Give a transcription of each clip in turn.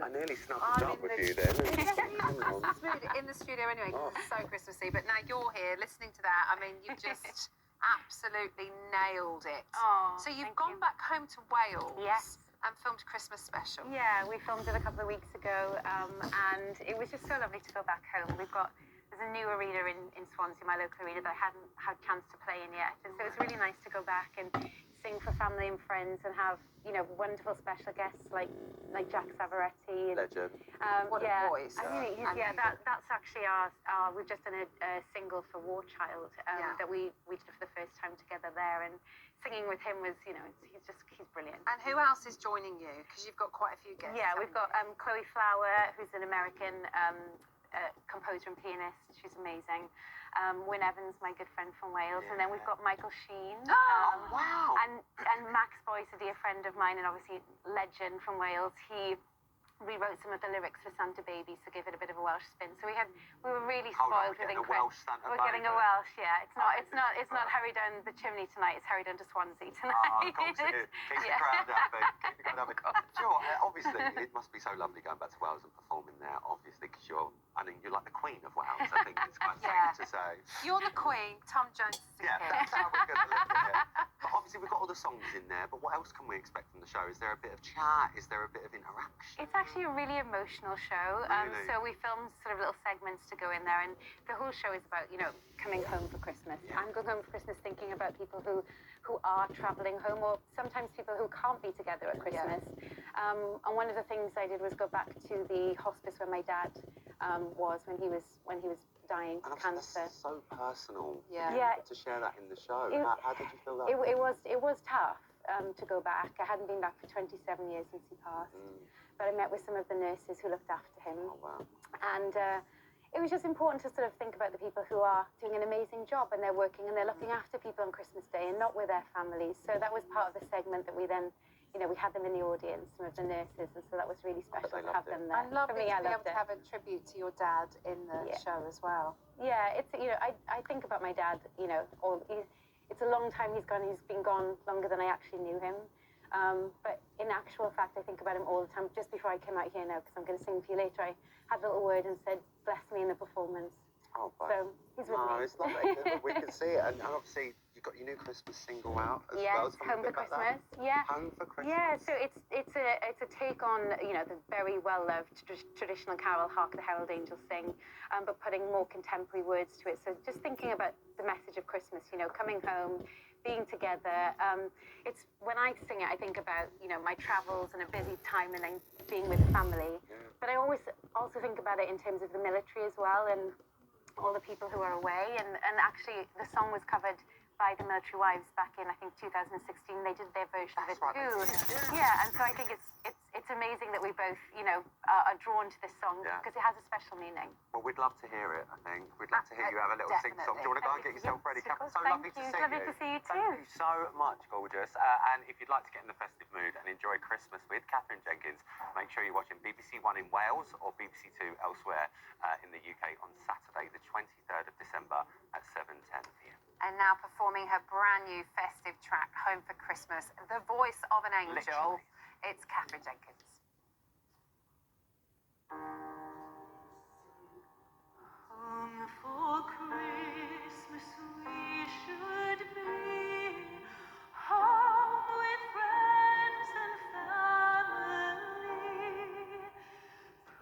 I nearly snuggled up with you then. Christmas mood in the studio anyway, because it's so Christmassy. But now you're here listening to that. I mean, you've just absolutely nailed it. Oh, so you've gone back home to Wales. Yes. And filmed Christmas special. Yeah, we filmed it a couple of weeks ago, and it was just so lovely to go back home. There's a new arena in Swansea, my local arena, that I hadn't had a chance to play in yet, and so it's really nice to go back and sing for family and friends and have, you know, wonderful special guests like Jack Savoretti. Legend. What a voice. That's actually our we've just done a single for War Child that we did for the first time together there, and singing with him was, you know, he's brilliant. And who else is joining you? Because you've got quite a few guests. Yeah, we've got Chloe Flower, who's an American composer and pianist. She's amazing. Wyn Evans, my good friend from Wales, and then we've got Michael Sheen. Wow! And Max Boyce, a dear friend of mine, and obviously legend from Wales. He rewrote some of the lyrics for Santa Baby, so gave it a bit of a Welsh spin. So we were really spoiled with incredible. We're getting a Welsh, yeah. It's not hurry down the chimney tonight. It's hurry down to Swansea tonight. Oh, of course it is. Keep the crowd happy. Keep the crowd happy. Do you know what? Obviously, it must be so lovely going back to Wales and performing there. Obviously, because you're like the Queen of Wales. I think it's quite safe to say. You're the Queen. Tom Jones is here. Yeah, that's how we're going to look at it. But obviously, we've got all the songs in there. But what else can we expect from the show? Is there a bit of chat? Is there a bit of interaction? It's actually a really emotional show. Really? So we filmed sort of little segments to go in there, and the whole show is about, you know, coming home for Christmas. Yeah. I'm going home for Christmas thinking about people who are travelling home, or sometimes people who can't be together at Christmas. And one of the things I did was go back to the hospice where my dad was when he was dying of cancer. That's so personal. Yeah. To share that in the show. How did you feel that? It was tough to go back. I hadn't been back for 27 years since he passed. But I met with some of the nurses who looked after him. Oh, wow. And it was just important to sort of think about the people who are doing an amazing job, and they're working and they're looking after people on Christmas Day and not with their families. So that was part of the segment that we then, you know, we had them in the audience, some of the nurses, and so that was really special to have them there. I love it to be able to have a tribute to your dad in the show as well. Yeah, it's, you know, I think about my dad, you know, it's a long time he's gone. He's been gone longer than I actually knew him. But in actual fact, I think about him all the time. Just before I came out here now, because I'm going to sing for you later, I had a little word and said, bless me in the performance. Oh, so he's with me. It's lovely. We can see it. And obviously, you've got your new Christmas single out as well. Yes, Home for Christmas. Yeah. Home for Christmas. Yeah, so it's a take on, you know, the very well-loved traditional carol, Hark the Herald Angels Sing, but putting more contemporary words to it. So just thinking about the message of Christmas, you know, coming home, being together. It's when I sing it, I think about, you know, my travels and a busy time and then being with family. Yeah. But I always also think about it in terms of the military as well, and all the people who are away. And actually, the song was covered by the Military Wives back in, I think, 2016. They did their version of it too. Yeah, and so I think it's amazing that we both, you know, are drawn to this song because it has a special meaning. Well, we'd love to hear it, I think. We'd love to hear you have a little sing-song. Do you want to go and get yourself ready, Katherine? So lovely to see you. Lovely to see you too. Thank you so much, gorgeous. And if you'd like to get in the festive mood and enjoy Christmas with Katherine Jenkins, make sure you're watching BBC One in Wales or BBC Two elsewhere in the UK on Saturday, the 23rd of December at 7:10 p.m. And now performing her brand new festive track, Home for Christmas, the voice of an angel. Literally. It's Katherine Jenkins. Home for Christmas we should be, home with friends and family.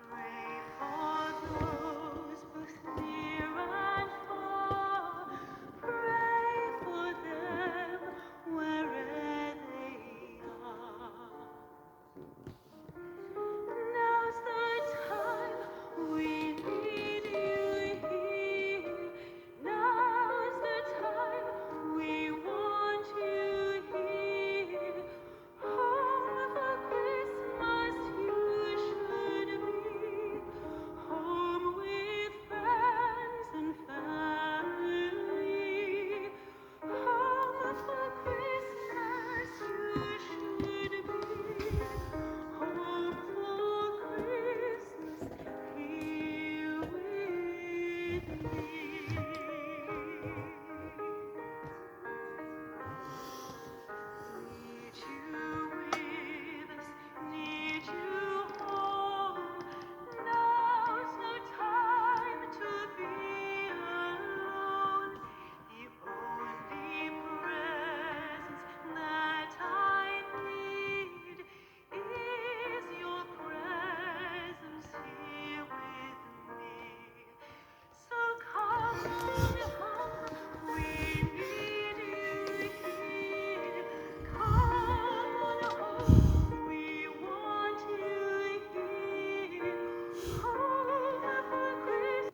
Pray for those both near and far, pray for them wherever they are. We need you here. Come on home, we want you here. Home for Christmas.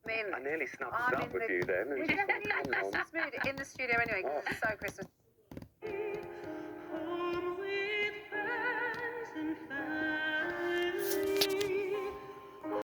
I mean, I nearly snugged I'm up in with the- you then. we're definitely in the Christmas mood in the studio anyway, because it's so Christmas.